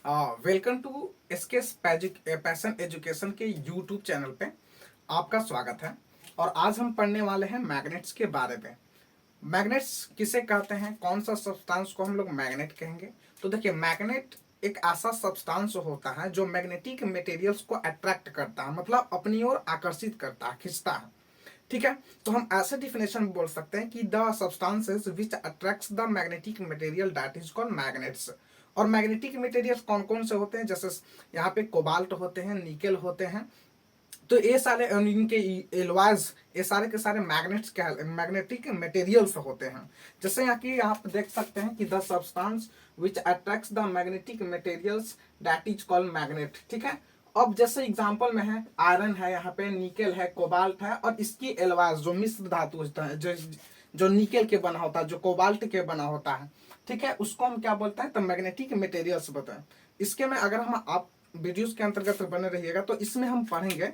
Welcome to SKS passion education के YouTube channel पे आपका स्वागत है। और आज हम पढ़ने वाले हैं मैग्नेट्स के बारे में। मैग्नेट्स किसे कहते हैं, कौन सा सब्सटेंस को हम लोग मैग्नेट कहेंगे। तो देखिए, मैग्नेट एक ऐसा सब्सटेंस होता है जो मैग्नेटिक मटेरियल्स को अट्रैक्ट करता है, मतलब अपनी ओर आकर्षित करता है, खींचता है। ठीक है, तो हम ऐसे डिफिनेशन बोल सकते हैं कि the substances which attracts the magnetic material that is called magnets. और मैग्नेटिक मटेरियल्स कौन कौन से होते हैं, जैसे यहाँ पे कोबाल्ट होते हैं, निकेल होते हैं। तो ये सारे इनके एलॉयज, ये सारे के सारे मैग्नेट्स क्या मैग्नेटिक मटेरियल्स होते हैं। जैसे यहाँ की आप देख सकते हैं कि the substance which attracts the magnetic materials that is called magnet. ठीक है, अब जैसे एग्जांपल में है आयरन है, यहाँ पे निकेल है, कोबाल्ट है, और इसकी एलॉयज जो मिश्र धातु होता है, जो निकेल के बना होता है, जो कोबाल्ट के बना होता है, ठीक है, उसको हम क्या बोलते हैं, तो मैग्नेटिक मटेरियल्स बताएं। इसके में अगर हम आप वीडियोस के अंतर्गत बने रहिएगा तो इसमें हम पढ़ेंगे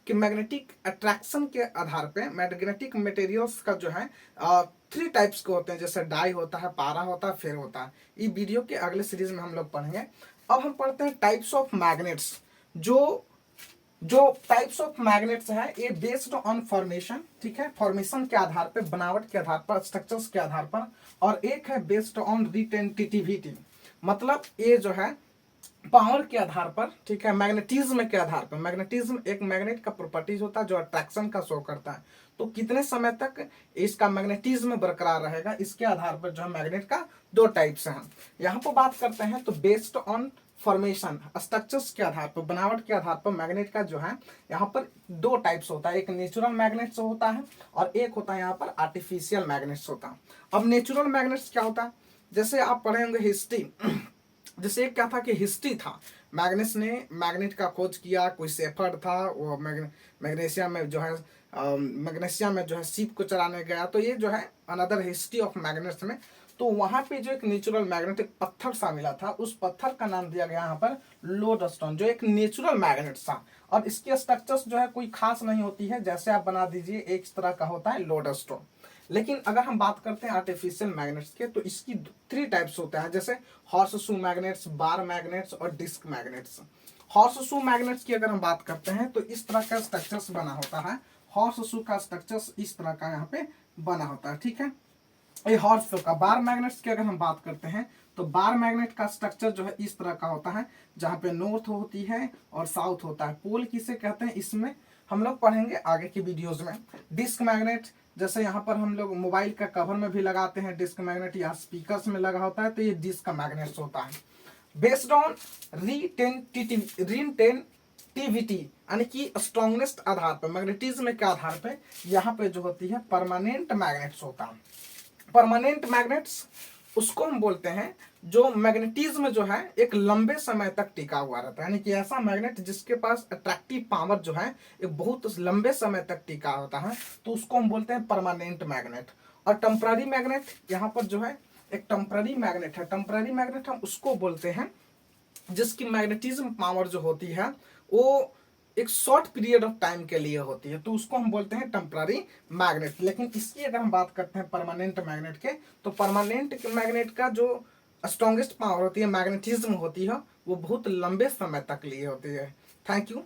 कि मैग्नेटिक अट्रैक्शन के आधार पे मैग्नेटिक मटेरियल्स का जो है 3 टाइप्स के होते हैं, जैसे डाई होता है, पारा होता है, फेर होता है। ये वीडियो के अगले सीरीज में हम लोग पढ़ेंगे। अब हम पढ़ते हैं टाइप्स ऑफ मैग्नेट्स। जो जो टाइप्स ऑफ मैग्नेट्स है ये बेस्ड ऑन फॉर्मेशन, ठीक है, फॉर्मेशन के आधार पर, बनावट के आधार पर, स्ट्रक्चर्स के आधार पर। और एक है बेस्ड ऑन रिटेंटिविटी, मतलब ये जो है पावर के आधार पर, ठीक है, मैग्नेटिज्म के आधार पर। मैग्नेटिज्म एक मैग्नेट का प्रॉपर्टीज होता है जो अट्रैक्शन का शो करता है। तो कितने समय तक इसका मैग्नेटिज्म बरकरार रहेगा, इसके आधार पर जो है मैग्नेट का 2 टाइप्स हैं। यहाँ पर बात करते हैं तो बेस्ड ऑन फॉर्मेशन, स्ट्रक्चर्स के आधार पर, बनावट के आधार पर मैग्नेट का जो है यहाँ पर 2 टाइप्स होता है। एक नेचुरल मैग्नेट्स होता है और एक होता है यहाँ पर आर्टिफिशियल मैग्नेट्स होता है। अब नेचुरल मैग्नेट्स क्या होता है, जैसे आप पढ़े होंगे हिस्ट्री, जैसे एक क्या था कि हिस्ट्री था, मैग्नेस ने मैग्नेट का खोज किया, कोई सेफर्ड था, वो मैग्नेशिया में जो है मैग्नेशिया में जो है शिप को चलाने गया। तो ये जो है अनदर हिस्ट्री ऑफ मैग्नेट्स में। तो वहां पे जो एक नेचुरल मैग्नेट, एक पत्थर सा मिला था, उस पत्थर का नाम दिया गया यहाँ पर लोडस्टोन, जो एक नेचुरल मैग्नेट था। और इसकी स्ट्रक्चर्स जो है कोई खास नहीं होती है, जैसे आप बना दीजिए एक तरह का होता है लोडस्टोन। लेकिन अगर हम बात करते हैं आर्टिफिशियल मैग्नेट्स के, तो इसकी 3 टाइप्स होते हैं, जैसे horseshoe magnets, bar magnets और disc magnets. Horseshoe magnets की अगर हम बात करते हैं तो इस तरह का स्ट्रक्चर्स बना होता है। हॉर्स शू का स्ट्रक्चर्स इस तरह का यहाँ पे बना होता है, ठीक है, ये हॉर्स शू का। बार मैग्नेट्स की अगर हम बात करते हैं तो बार मैग्नेट का स्ट्रक्चर जो है इस तरह का होता है, जहाँ पे नॉर्थ होती है और साउथ होता है। पोल किसे कहते हैं इसमें हम लोग पढ़ेंगे आगे की वीडियोज में। डिस्क मैग्नेट, जैसे यहाँ पर हम लोग मोबाइल का कवर में भी लगाते हैं डिस्क मैग्नेट, या स्पीकर्स में लगा होता है, तो ये डिस्क मैग्नेट्स होता है। बेस्ड ऑन रिटेंटिविटी यानी कि स्ट्रॉन्गनेस आधार पर, मैग्नेटिज्म के आधार पर यहाँ पे जो होती है परमानेंट मैग्नेट्स होता है। परमानेंट मैग्नेट्स उसको हम बोलते हैं जो मैग्नेटिज्म जो है एक लंबे समय तक टिका हुआ रहता है, यानी कि ऐसा मैग्नेट जिसके पास अट्रैक्टिव पावर जो है एक बहुत लंबे समय तक टिका होता है, तो उसको हम बोलते हैं परमानेंट मैग्नेट। और टेम्पररी मैग्नेट, यहाँ पर जो है एक टेम्पररी मैग्नेट है, टेम्पररी मैग्नेट हम उसको बोलते हैं जिसकी मैग्नेटिज्म पावर जो होती है वो एक शॉर्ट पीरियड ऑफ टाइम के लिए होती है, तो उसको हम बोलते हैं टेम्पररी मैग्नेट। लेकिन इसकी अगर हम बात करते हैं परमानेंट मैग्नेट के, तो परमानेंट मैग्नेट का जो स्ट्रॉन्गेस्ट पावर होती है, मैग्नेटिज्म होती है, वो बहुत लंबे समय तक लिए होती है। Thank you.